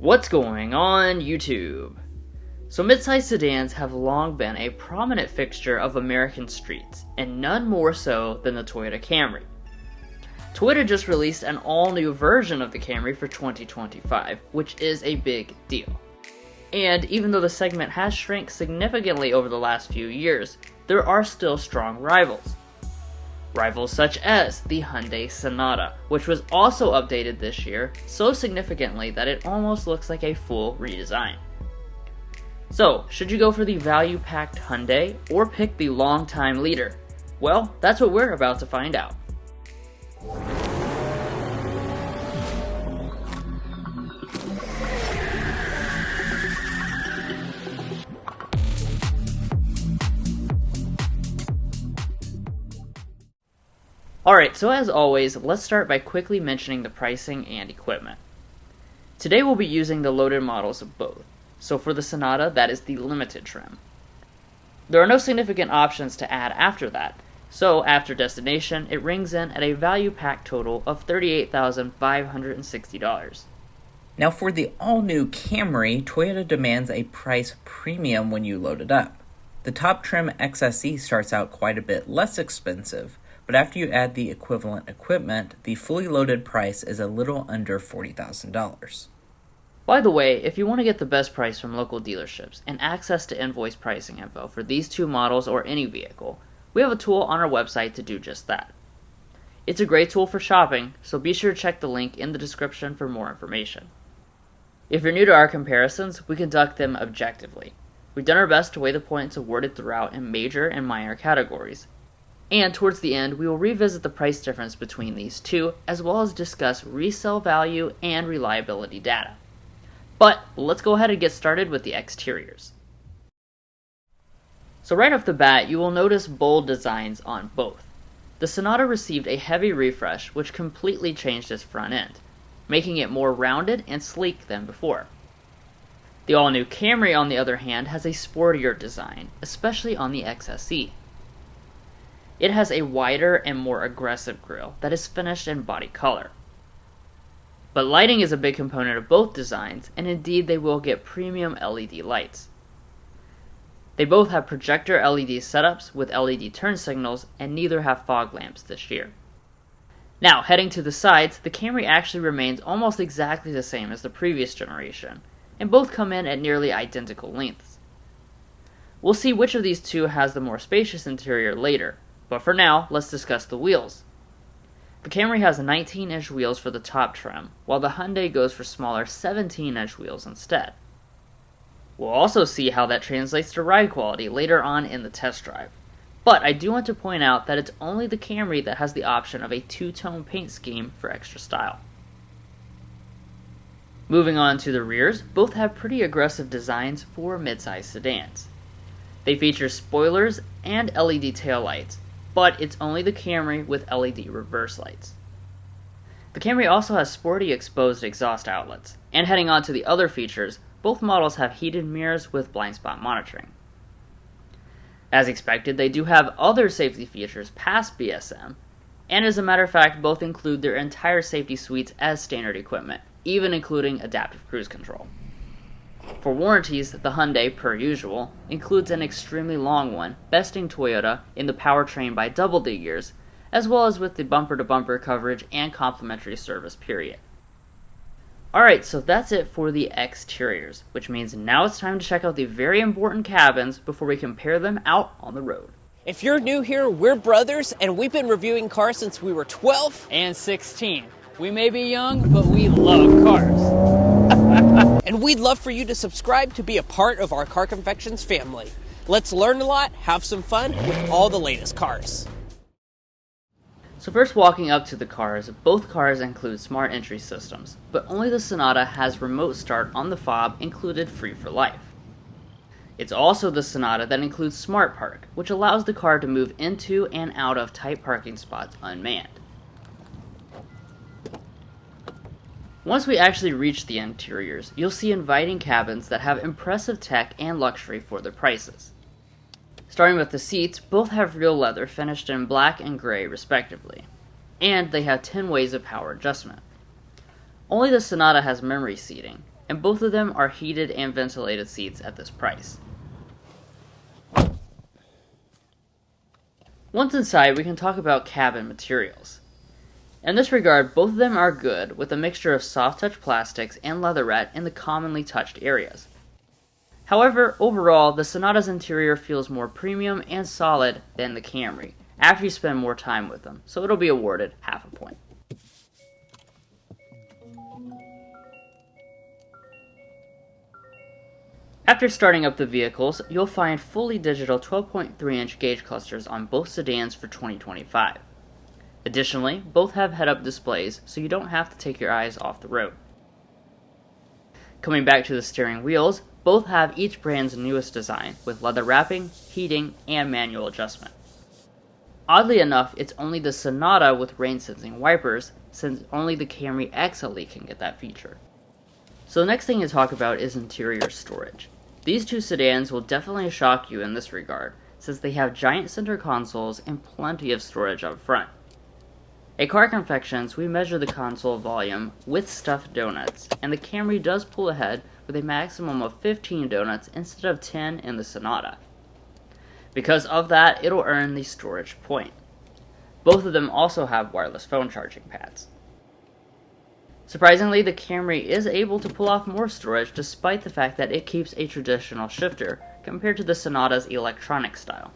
What's going on, YouTube? So midsize sedans have long been a prominent fixture of American streets, and none more so than the Toyota Camry. Toyota just released an all-new version of the Camry for 2025, which is a big deal. And even though the segment has shrank significantly over the last few years, there are still strong rivals. Rivals such as the Hyundai Sonata, which was also updated this year so significantly that it almost looks like a full redesign. So, should you go for the value-packed Hyundai or pick the long-time leader? Well, that's what we're about to find out. Alright, so as always, let's start by quickly mentioning the pricing and equipment. Today we'll be using the loaded models of both. So for the Sonata, that is the limited trim. There are no significant options to add after that, so after destination, it rings in at a value pack total of $38,560. Now for the all-new Camry, Toyota demands a price premium when you load it up. The top trim XSE starts out quite a bit less expensive, but after you add the equivalent equipment, the fully loaded price is a little under $40,000. By the way, if you want to get the best price from local dealerships and access to invoice pricing info for these two models or any vehicle, we have a tool on our website to do just that. It's a great tool for shopping, so be sure to check the link in the description for more information. If you're new to our comparisons, we conduct them objectively. We've done our best to weigh the points awarded throughout in major and minor categories. And towards the end, we will revisit the price difference between these two, as well as discuss resale value and reliability data. But let's go ahead and get started with the exteriors. So right off the bat, you will notice bold designs on both. The Sonata received a heavy refresh, which completely changed its front end, making it more rounded and sleek than before. The all-new Camry, on the other hand, has a sportier design, especially on the XSE. It has a wider and more aggressive grille that is finished in body color. But lighting is a big component of both designs, and indeed they will get premium LED lights. They both have projector LED setups with LED turn signals, and neither have fog lamps this year. Now, heading to the sides, the Camry actually remains almost exactly the same as the previous generation, and both come in at nearly identical lengths. We'll see which of these two has the more spacious interior later, but for now, let's discuss the wheels. The Camry has 19-inch wheels for the top trim, while the Hyundai goes for smaller 17-inch wheels instead. We'll also see how that translates to ride quality later on in the test drive. But I do want to point out that it's only the Camry that has the option of a two-tone paint scheme for extra style. Moving on to the rears, both have pretty aggressive designs for midsize sedans. They feature spoilers and LED taillights, but it's only the Camry with LED reverse lights. The Camry also has sporty exposed exhaust outlets, and heading on to the other features, both models have heated mirrors with blind spot monitoring. As expected, they do have other safety features past BSM, and as a matter of fact, both include their entire safety suites as standard equipment, even including adaptive cruise control. For warranties, the Hyundai, per usual, includes an extremely long one, besting Toyota in the powertrain by double the years, as well as with the bumper-to-bumper coverage and complimentary service period. Alright, so that's it for the exteriors, which means now it's time to check out the very important cabins before we compare them out on the road. If you're new here, we're brothers, and we've been reviewing cars since we were 12 and 16. We may be young, but we love cars. And we'd love for you to subscribe to be a part of our Car Confections family. Let's learn a lot, have some fun with all the latest cars. So first, walking up to the cars, both cars include smart entry systems, but only the Sonata has remote start on the fob included free for life. It's also the Sonata that includes Smart Park, which allows the car to move into and out of tight parking spots unmanned. Once we actually reach the interiors, you'll see inviting cabins that have impressive tech and luxury for their prices. Starting with the seats, both have real leather finished in black and gray respectively, and they have 10 ways of power adjustment. Only the Sonata has memory seating, and both of them are heated and ventilated seats at this price. Once inside, we can talk about cabin materials. In this regard, both of them are good, with a mixture of soft-touch plastics and leatherette in the commonly touched areas. However, overall, the Sonata's interior feels more premium and solid than the Camry, after you spend more time with them, so it'll be awarded half a point. After starting up the vehicles, you'll find fully digital 12.3-inch gauge clusters on both sedans for 2025. Additionally, both have head-up displays, so you don't have to take your eyes off the road. Coming back to the steering wheels, both have each brand's newest design, with leather wrapping, heating, and manual adjustment. Oddly enough, it's only the Sonata with rain-sensing wipers, since only the Camry XSE can get that feature. So the next thing to talk about is interior storage. These two sedans will definitely shock you in this regard, since they have giant center consoles and plenty of storage up front. At Car Confections, we measure the console volume with stuffed donuts, and the Camry does pull ahead with a maximum of 15 donuts instead of 10 in the Sonata. Because of that, it'll earn the storage point. Both of them also have wireless phone charging pads. Surprisingly, the Camry is able to pull off more storage despite the fact that it keeps a traditional shifter compared to the Sonata's electronic style.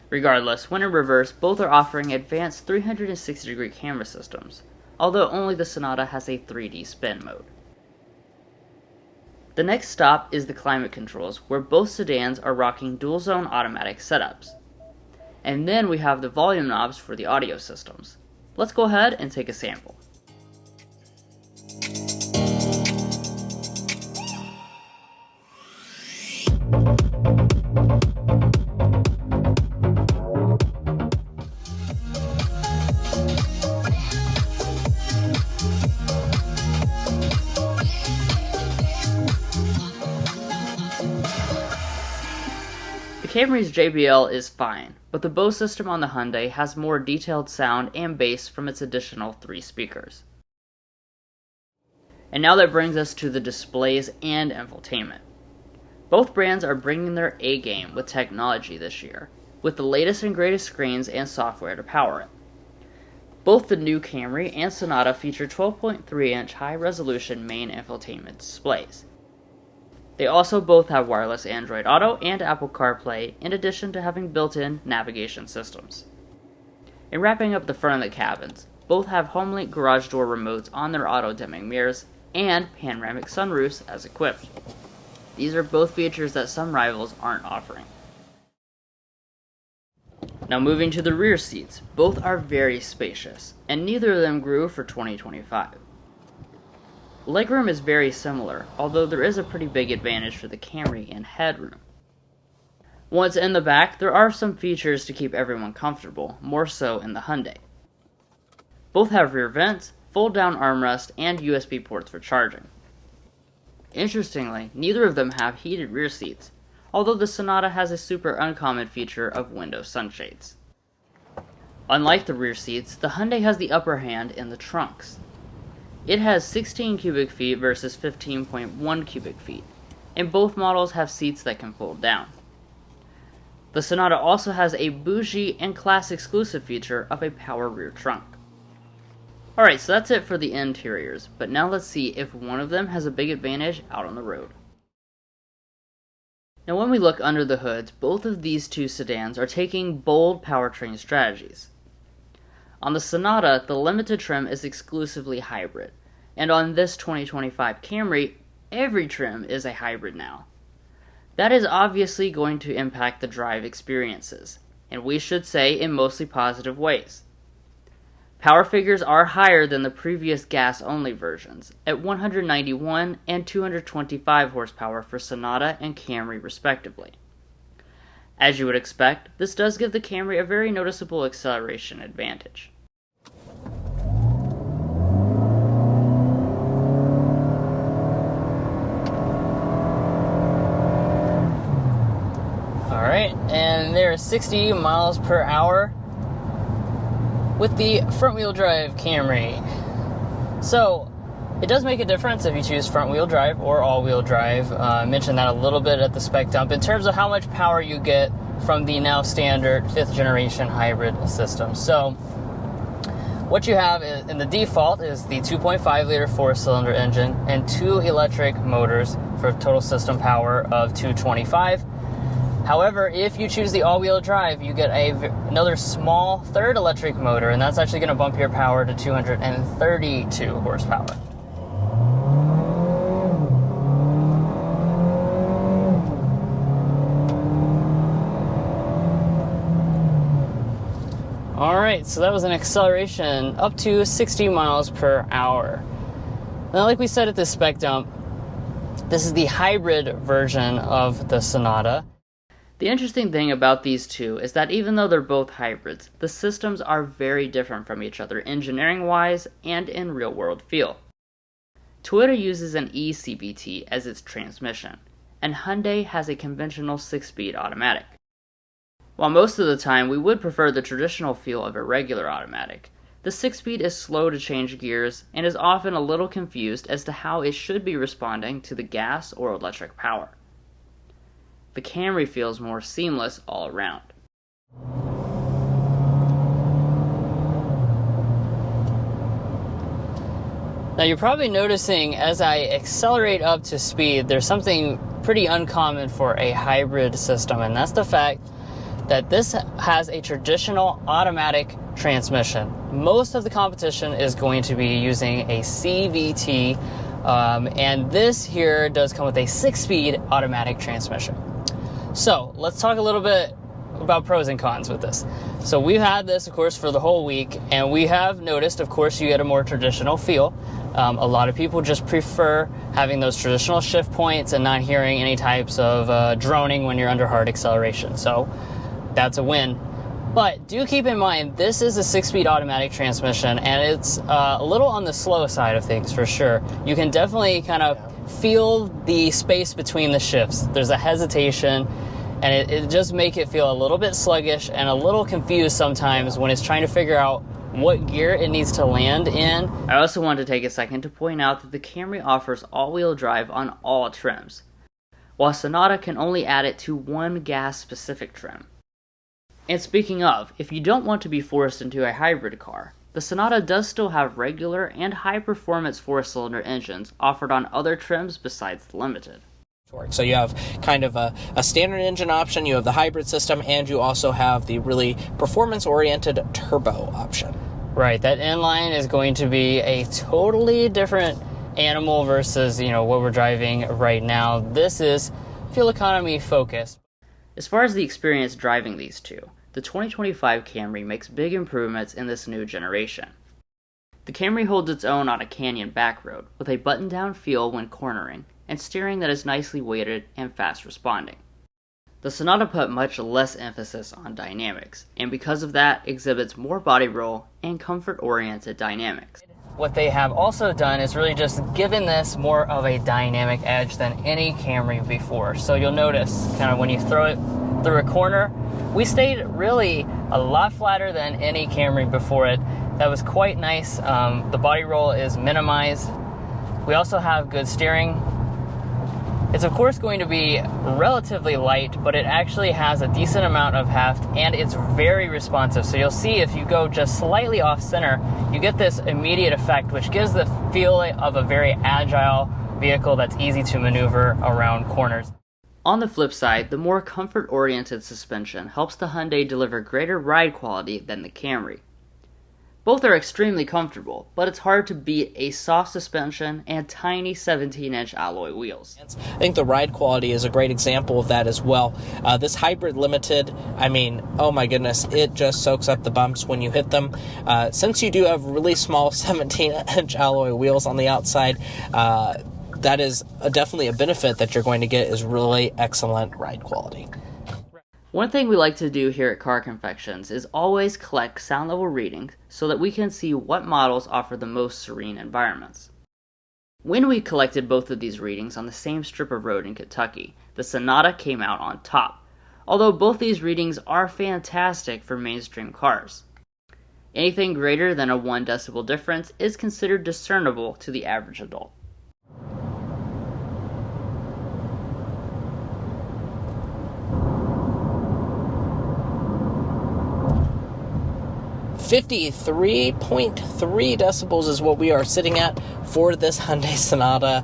Regardless, when in reverse, both are offering advanced 360-degree camera systems, although only the Sonata has a 3D spin mode. The next stop is the climate controls, where both sedans are rocking dual-zone automatic setups. And then we have the volume knobs for the audio systems. Let's go ahead and take a sample. The Camry's JBL is fine, but the Bose system on the Hyundai has more detailed sound and bass from its additional 3 speakers. And now that brings us to the displays and infotainment. Both brands are bringing their A-game with technology this year, with the latest and greatest screens and software to power it. Both the new Camry and Sonata feature 12.3-inch high-resolution main infotainment displays. They also both have wireless Android Auto and Apple CarPlay, in addition to having built-in navigation systems. In wrapping up the front of the cabins, both have HomeLink garage door remotes on their auto-dimming mirrors, and panoramic sunroofs as equipped. These are both features that some rivals aren't offering. Now moving to the rear seats, both are very spacious, and neither of them grew for 2025. Legroom is very similar, although there is a pretty big advantage for the Camry in headroom. Once in the back, there are some features to keep everyone comfortable, more so in the Hyundai. Both have rear vents, fold-down armrest, and USB ports for charging. Interestingly, neither of them have heated rear seats, although the Sonata has a super uncommon feature of window sunshades. Unlike the rear seats, the Hyundai has the upper hand in the trunks. It has 16 cubic feet versus 15.1 cubic feet, and both models have seats that can fold down. The Sonata also has a bougie and class exclusive feature of a power rear trunk. Alright, so that's it for the interiors, but now let's see if one of them has a big advantage out on the road. Now when we look under the hoods, both of these two sedans are taking bold powertrain strategies. On the Sonata, the limited trim is exclusively hybrid, and on this 2025 Camry, every trim is a hybrid now. That is obviously going to impact the drive experiences, and we should say in mostly positive ways. Power figures are higher than the previous gas-only versions, at 191 and 225 horsepower for Sonata and Camry respectively. As you would expect, this does give the Camry a very noticeable acceleration advantage. Alright, and they're 60 miles per hour with the front-wheel drive Camry. So, It does make a difference if you choose front-wheel drive or all-wheel drive. I mentioned that a little bit at the spec dump in terms of how much power you get from the now standard 5th generation hybrid system. So what you have in the default is the 2.5 liter 4-cylinder engine and 2 electric motors for a total system power of 225. However, if you choose the all-wheel drive, you get another small 3rd electric motor, and that's actually going to bump your power to 232 horsepower. Alright, so that was an acceleration up to 60 miles per hour. Now, like we said at the spec dump, this is the hybrid version of the Sonata. The interesting thing about these two is that even though they're both hybrids, the systems are very different from each other engineering-wise and in real-world feel. Toyota uses an eCVT as its transmission, and Hyundai has a conventional 6-speed automatic. While most of the time we would prefer the traditional feel of a regular automatic, the 6-speed is slow to change gears and is often a little confused as to how it should be responding to the gas or electric power. The Camry feels more seamless all around. Now you're probably noticing as I accelerate up to speed, there's something pretty uncommon for a hybrid system, and that's the fact that this has a traditional automatic transmission. Most of the competition is going to be using a CVT, and this here does come with a 6-speed automatic transmission. So let's talk a little bit about pros and cons with this. So we've had this, of course, for the whole week, and we have noticed, of course, you get a more traditional feel. A lot of people just prefer having those traditional shift points and not hearing any types of droning when you're under hard acceleration. So that's a win. But do keep in mind, this is a 6-speed automatic transmission, and it's a little on the slow side of things for sure. You can definitely kind of feel the space between the shifts. There's a hesitation, and it just makes it feel a little bit sluggish and a little confused sometimes when it's trying to figure out what gear it needs to land in. I also want to take a second to point out that the Camry offers all-wheel drive on all trims, while Sonata can only add it to one gas-specific trim. And speaking of, if you don't want to be forced into a hybrid car, the Sonata does still have regular and high-performance 4-cylinder engines offered on other trims besides the Limited. So you have kind of a standard engine option, you have the hybrid system, and you also have the really performance-oriented turbo option. Right, that inline is going to be a totally different animal versus, what we're driving right now. This is fuel economy focused. As far as the experience driving these two, the 2025 Camry makes big improvements in this new generation. The Camry holds its own on a canyon back road with a button-down feel when cornering and steering that is nicely weighted and fast responding. The Sonata put much less emphasis on dynamics, and because of that exhibits more body roll and comfort-oriented dynamics. What they have also done is really just given this more of a dynamic edge than any Camry before. So you'll notice kind of when you throw it through a corner, we stayed really a lot flatter than any Camry before it. That was quite nice. The body roll is minimized. We also have good steering. It's of course going to be relatively light, but it actually has a decent amount of heft and it's very responsive. So you'll see if you go just slightly off center, you get this immediate effect, which gives the feel of a very agile vehicle that's easy to maneuver around corners. On the flip side, the more comfort-oriented suspension helps the Hyundai deliver greater ride quality than the Camry. Both are extremely comfortable, but it's hard to beat a soft suspension and tiny 17-inch alloy wheels. I think the ride quality is a great example of that as well. This hybrid Limited, oh my goodness, it just soaks up the bumps when you hit them. Since you do have really small 17-inch alloy wheels on the outside, that is definitely a benefit that you're going to get is really excellent ride quality. One thing we like to do here at Car Confections is always collect sound level readings so that we can see what models offer the most serene environments. When we collected both of these readings on the same strip of road in Kentucky, the Sonata came out on top, although both these readings are fantastic for mainstream cars. Anything greater than a 1 decibel difference is considered discernible to the average adult. .3 decibels is what we are sitting at for this Hyundai Sonata.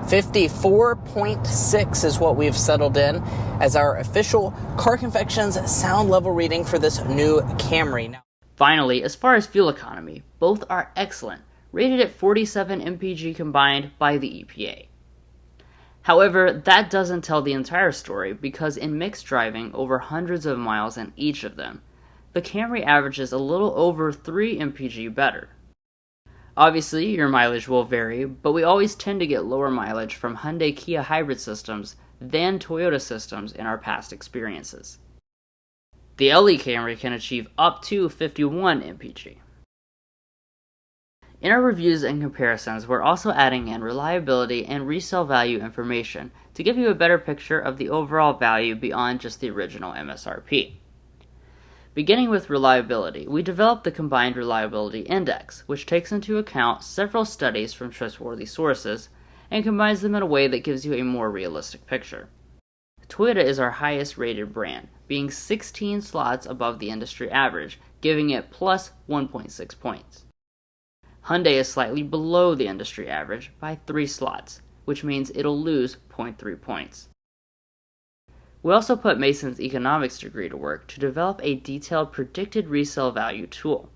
54.6 is what we've settled in as our official Car Confections sound level reading for this new Camry. Finally, as far as fuel economy, both are excellent, rated at 47 mpg combined by the EPA. However, that doesn't tell the entire story, because in mixed driving over hundreds of miles in each of them, the Camry averages a little over 3 mpg better. Obviously, your mileage will vary, but we always tend to get lower mileage from Hyundai Kia hybrid systems than Toyota systems in our past experiences. The LE Camry can achieve up to 51 mpg. In our reviews and comparisons, we're also adding in reliability and resale value information to give you a better picture of the overall value beyond just the original MSRP. Beginning with reliability, we developed the Combined Reliability Index, which takes into account several studies from trustworthy sources and combines them in a way that gives you a more realistic picture. Toyota is our highest rated brand, being 16 slots above the industry average, giving it plus 1.6 points. Hyundai is slightly below the industry average by 3 slots, which means it'll lose 0.3 points. We also put Mason's economics degree to work to develop a detailed predicted resale value tool.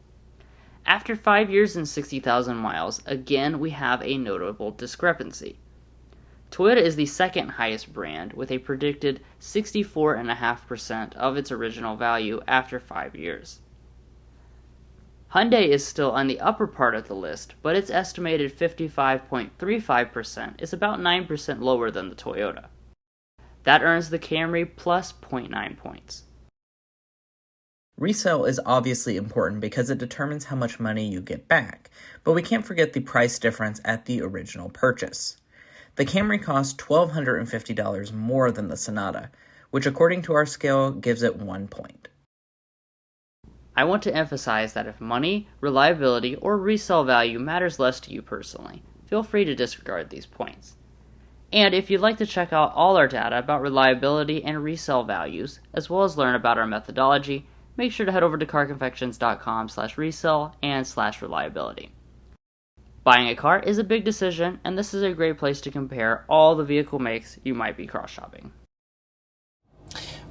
After 5 years and 60,000 miles, again we have a notable discrepancy. Toyota is the second highest brand with a predicted 64.5% of its original value after 5 years. Hyundai is still on the upper part of the list, but its estimated 55.35% is about 9% lower than the Toyota. That earns the Camry plus 0.9 points. Resale is obviously important because it determines how much money you get back, but we can't forget the price difference at the original purchase. The Camry costs $1,250 more than the Sonata, which according to our scale gives it 1 point. I want to emphasize that if money, reliability, or resale value matters less to you personally, feel free to disregard these points. And if you'd like to check out all our data about reliability and resale values, as well as learn about our methodology, make sure to head over to carconfections.com/resale and /reliability. Buying a car is a big decision, and this is a great place to compare all the vehicle makes you might be cross-shopping.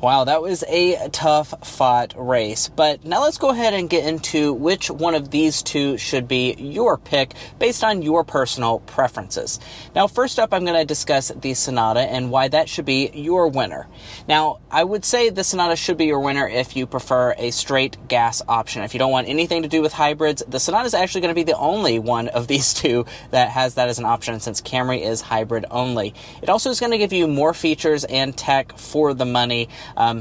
Wow, that was a tough-fought race. But now let's go ahead and get into which one of these two should be your pick based on your personal preferences. Now, first up, I'm going to discuss the Sonata and why that should be your winner. Now, I would say the Sonata should be your winner if you prefer a straight gas option. If you don't want anything to do with hybrids, the Sonata is actually going to be the only one of these two that has that as an option, since Camry is hybrid only. It also is going to give you more features and tech for the money.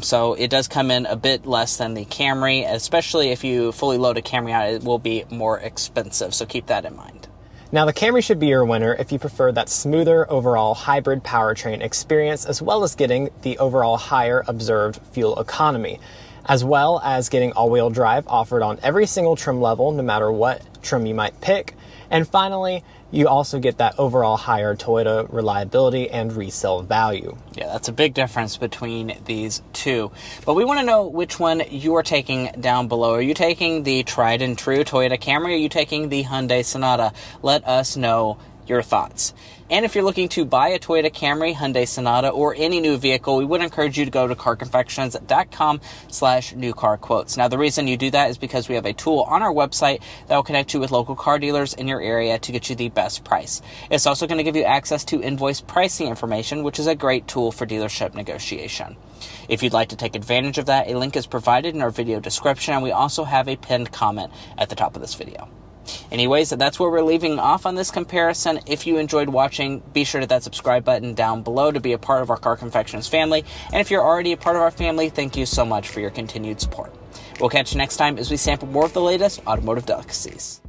So it does come in a bit less than the Camry, especially if you fully load a Camry out, it will be more expensive, so keep that in mind. Now, the Camry should be your winner if you prefer that smoother overall hybrid powertrain experience, as well as getting the overall higher observed fuel economy, as well as getting all-wheel drive offered on every single trim level, no matter what trim you might pick. And finally, you also get that overall higher Toyota reliability and resale value. Yeah, that's a big difference between these two. But we want to know which one you are taking down below. Are you taking the tried and true Toyota Camry, or are you taking the Hyundai Sonata? Let us know your thoughts. And if you're looking to buy a Toyota Camry, Hyundai Sonata, or any new vehicle, we would encourage you to go to carconfections.com/newcarquotes. Now, the reason you do that is because we have a tool on our website that will connect you with local car dealers in your area to get you the best price. It's also going to give you access to invoice pricing information, which is a great tool for dealership negotiation. If you'd like to take advantage of that, a link is provided in our video description, and we also have a pinned comment at the top of this video. Anyways, that's where we're leaving off on this comparison. If you enjoyed watching, be sure to hit that subscribe button down below to be a part of our Car Confections family. And if you're already a part of our family, thank you so much for your continued support. We'll catch you next time as we sample more of the latest automotive delicacies.